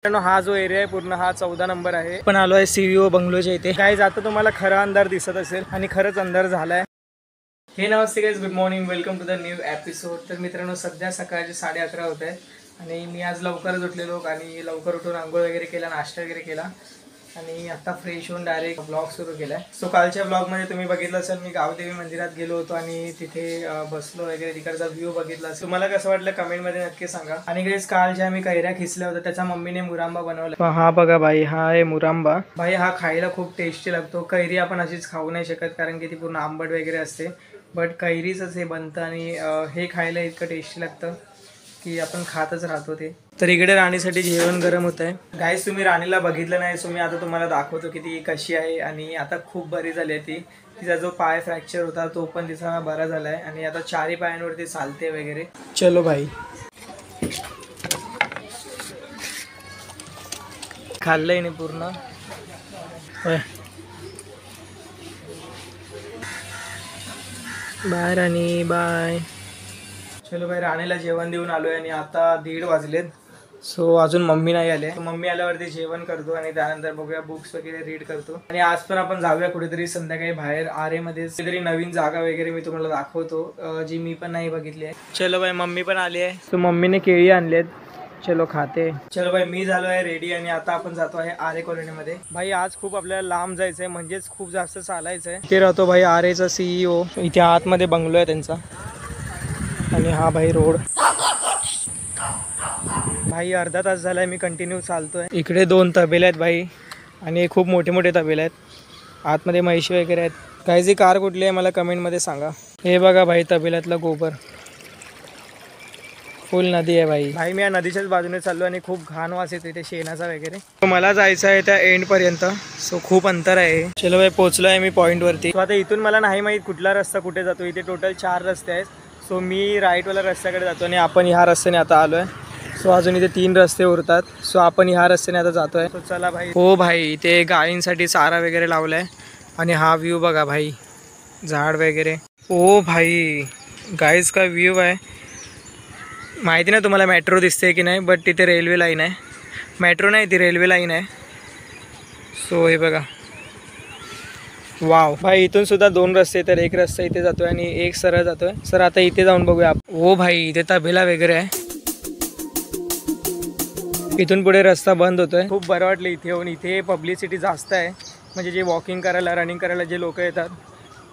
हा जो एरिया आहे पूर्ण हा 14 नंबर आहे. पण आलो आहे CVO बंगलोच्या इथे. गाईज आता तुम्हाला खरा अंधार दिसत असेल आणि खरंच अंधार झालाय. हे नमस्ते guys, good morning, welcome to the new episode. तर मित्रांनो सध्या सकाळचे 11:30 होत आहे आणि मी आज लवकरच उठलेलो आणि लवकर उठून आंघोळ वगैरे केला, नाश्ता वगैरे केला आणि आता फ्रेश होऊन डायरेक्ट ब्लॉग सुरू केला आहे. सो कालच्या ब्लॉगमध्ये तुम्ही बघितलं असेल मी गावदेवी मंदिरात गेलो होतो आणि तिथे बसलो वगैरे, तिकडचा व्ह्यू बघितला असेल. तुम्हाला कसं वाटलं कमेंटमध्ये नक्की सांगा. आणि गाईज काल ज्या मी कैऱ्या खिचल्या होत्या त्याच्या मम्मीने मुरांबा बनवला. हा बघा भाई, हा आहे मुरांबा. भाई हा खायला खूप टेस्टी लागतो. कैरी आपण अशीच खाऊ नाही शकत कारण की ती पूर्ण आंबट वगैरे असते, बट कैरीचंच हे बनतं आणि हे खायला इतकं टेस्टी लागतं की आपण खातच राहतो ते. तर इकडे राणीसाठी जेवण गरम होत आहे. गाईस तुम्ही राणीला बघितलं नाही, सो मी आता तुम्हाला दाखवतो की ती कशी आहे. आणि आता खूप बरी झाली आहे ती. तिचा जो पाय फ्रॅक्चर होता तो पण तिचा बरा झाला आहे आणि आता 4 पायांवरती चालते वगैरे. चलो भाई, खाल्लंय नाही पूर्ण. बाय राणी, बाय. चलो भाई, राणीला जेवण देऊन आलोय आणि आता 1:30 वाजलेत. सो अजून मम्मी नाही आले. मम्मी आल्यावरती जेवण करतो आणि त्यानंतर बघूया, बुक्स वगैरे रीड करतो. आणि आज पण आपण जाऊया कुठेतरी संध्याकाळी बाहेर आरेमध्ये, कुठेतरी नवीन जागा वगैरे मी तुम्हाला दाखवतो जी मी पण नाही बघितली आहे. चलो भाई, मम्मी पण आली आहे. सो मम्मीने केळी आणलेत, चलो खाते. चलो भाई, मी झालो आहे रेडी आणि आता आपण जातो आहे आरे कॉलनीमध्ये. भाई आज खूप आपल्याला लांब जायचंय, म्हणजेच खूप जास्त चालायचंय. इथे राहतो भाई आरेचा CEO. इथे आतमध्ये बंगलो आहे त्यांचा. आणि हा भाई रोड. भाई अर्धा तास झालाय मी कंटिन्यू चालतोय. इकडे 2 तबेले आहेत भाई आणि खूप मोठे मोठे तबेले आहेत. आतमध्ये म्हैशी वगैरे आहेत. काहीची कार कुठली आहे मला कमेंटमध्ये सांगा. हे बघा भाई, तबेल्यातला गोबर. फुल नदी आहे भाई. भाई मी या नदीच्याच बाजूने चाललो आणि खूप घाण वास येतो इथे शेणाचा वगैरे. मला जायचं आहे त्या एंड पर्यंत, सो खूप अंतर आहे. चलो भाई, पोहोचलो आहे मी पॉईंट वरती. आता इथून मला नाही माहीत कुठला रस्ता कुठे जातो. इथे टोटल 4 रस्ते आहेत. सो मी राईटवाला रस्त्याकडे जातो आणि आपण ह्या रस्त्याने आता आलो आहे. सो अजून इथे 3 रस्ते उरतात. सो आपण ह्या रस्त्याने आता जातोय. सो चला भाई. हो भाई, इथे गायींसाठी चारा वगैरे लावलाय आणि हा व्ह्यू बघा भाई, झाड वगैरे. ओ भाई गाईज का व्ह्यू आहे. माहिती नाही तुम्हाला मेट्रो दिसते की नाही, बट तिथे रेल्वे लाईन आहे. मेट्रो नाही, ती रेल्वे लाईन आहे. सो हे बघा, वाव भाई. इथून सुद्धा 2 रस्ते, तर एक रस्ता इथे जातोय आणि एक सरळ जातोय. सर आता इथे जाऊन बघूया. ओ भाई, इथे तबेला वगैरे आहे. इथून पुढे रस्ता बंद होतोय. खूप बरं वाटलं इथे येऊन. इथे पब्लिसिटी जास्त आहे, म्हणजे जे वॉकिंग करायला, रनिंग करायला जे लोक येतात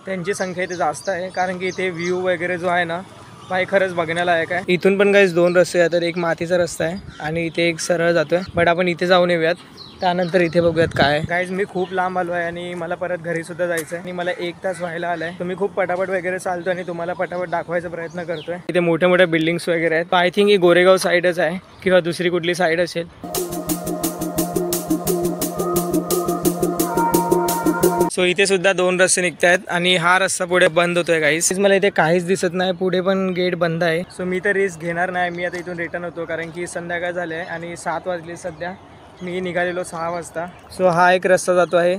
त्यांची संख्या इथे जास्त आहे. कारण की इथे व्ह्यू वगैरे जो आहे ना भाई, खरंच बघण्यालायक आहे. इथून पण काहीच 2 रस्ते आहेत, तर एक मातीचा रस्ता आहे आणि इथे एक सरळ जातोय. बट आपण इथे जाऊन येऊयात, त्यानंतर इथे बघूयात काय. गाईज मी खूप लांब आलो आहे आणि मला परत घरी सुद्धा जायचं आहे आणि मला 1 तास व्हायला आलाय. तुम्ही खूप पटापट वगैरे चालतो आणि तुम्हाला पटापट दाखवायचा प्रयत्न करतोय. इथे मोठ्या मोठ्या बिल्डिंग्स वगैरे आहेत. आय थिंक ही गोरेगाव साईडच आहे किंवा दुसरी कुठली साईड असेल. सो इथे सुद्धा 2 रस्ते निघत आहेत आणि हा रस्ता पुढे बंद होतोय गाईस. मला इथे काहीच दिसत नाही, पुढे पण गेट बंद आहे. सो मी तर रिस्क घेणार नाही. मी आता इथून रिटर्न होतो कारण की संध्याकाळ झाले आहे आणि 7 वाजले सध्या. मी निघालेलो 6 वाजता. सो हा एक रस्ता जातो आहे.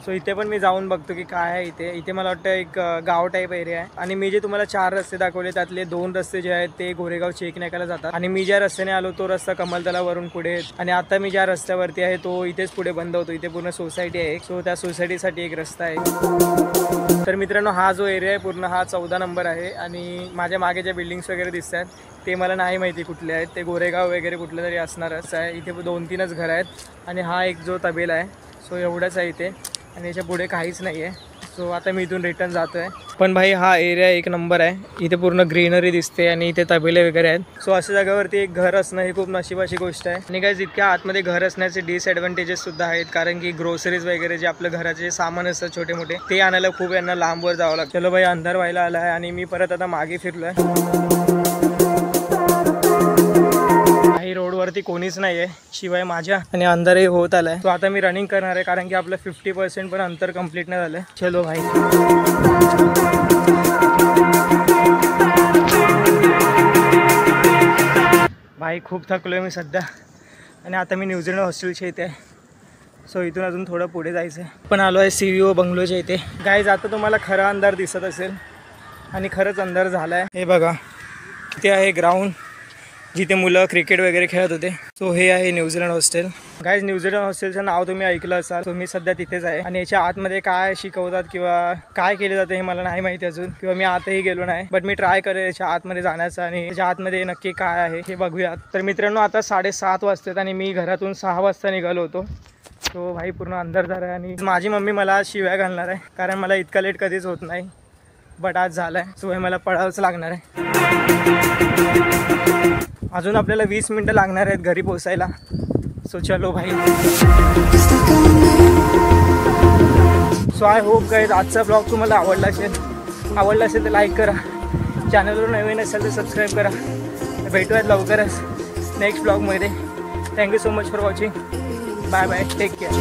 सो इथे पण मी जाऊन बघतो की काय आहे इथे. इथे मला वाटतं एक गाव टाईप एरिया आहे. आणि मी जे तुम्हाला 4 रस्ते दाखवले त्यातले 2 रस्ते जे आहेत ते गोरेगाव चेक नाक्याला जातात आणि मी ज्या रस्त्याने आलो तो रस्ता कमलतलावरून पुढे. आणि आता मी ज्या रस्त्यावरती आहे तो इथेच पुढे बंद होतो. इथे पूर्ण सोसायटी आहे. सो त्या सोसायटीसाठी एक रस्ता आहे. तर मित्रांनो हा जो एरिया आहे पूर्ण हा 14 नंबर आहे. आणि माझ्या मागे ज्या बिल्डिंग्स वगैरे दिसत आहेत ते मला नाही माहिती कुठले आहेत. ते गोरेगाव वगैरे कुठलं तरी असणारच आहे. इथे 2-3च घरं आहेत आणि हा एक जो तबेला आहे. सो एवढंच आहे इथे आणि याच्या पुढे काहीच नाही आहे. सो आता मी इथून रिटर्न जातो आहे. पण भाई हा एरिया 1 नंबर आहे. इथे पूर्ण ग्रीनरी दिसते आणि इथे तबेले वगैरे आहेत. सो अशा जागेवरती एक घर असणं ही खूप नशिबाची गोष्ट आहे. आणि गाईज इतक्या आतमध्ये घर असण्याचे डिसएडव्हान्टेजेस सुद्धा आहेत. कारण की ग्रोसरीज वगैरे जे आपलं घराचे सामान असतात छोटे मोठे ते आणायला खूप यांना लांबवर जावं लागतं. चलो भाई, अंधार व्हायला आला आहे आणि मी परत आता मागे फिरलो आहे. काही रोडवरती कोणीच नाही आहे शिवाय माझ्या, आणि अंधारही होत आलाय. तो आता मी रनिंग करणार आहे कारण की आपलं 50% पण अंतर कंप्लीट नाही झालं. चलो भाई. भाई खूप थकलोय मी सध्या आणि आता मी न्यूझीलंड हॉस्टेलच्या इथे आहे. सो इथून अजून थोडं पुढे जायचं आहे. पण आलो आहे CVO बंगलोच्या इथे. गाईज आता तुम्हाला खरा अंधार दिसत असेल आणि खरंच अंधार झाला आहे. हे बघा, इथे आहे ग्राउंड जिथे मुलं क्रिकेट वगैरे खेळत होते. सो हे आहे न्यूझीलंड हॉस्टेल. गाईज न्यूझीलंड हॉस्टेलचं नाव तुम्ही ऐकलं असाल. सो मी सध्या तिथेच आहे आणि याच्या आतमध्ये काय शिकवतात किंवा काय केले जाते हे मला नाही माहिती अजून, किंवा मी आतही गेलो नाही. बट मी ट्राय करेल याच्या आतमध्ये जाण्याचा आणि याच्या आतमध्ये नक्की काय आहे हे बघूयात. तर मित्रांनो आता 7:30 वाजतात आणि मी घरातून 6 वाजता निघालो होतो. तो भाई पूर्ण अंधार झाला आहे आणि माझी मम्मी मला शिव्या घालणार आहे कारण मला इतका लेट कधीच होत नाही. बट आज झालं आहे. सो हे मला पळावंच लागणार आहे. अजून आपल्याला 20 मिनटं लागणार आहेत घरी पोचायला. सो चलो भाई. सो आय होप गाईज आजचा ब्लॉग तुम्हाला आवडला असेल तर लाईक करा. चॅनलवर नवीन असेल तर सबस्क्राईब करा. भेटूयात लवकरच नेक्स्ट ब्लॉगमध्ये. Thank you so much for watching. Bye bye. Take care.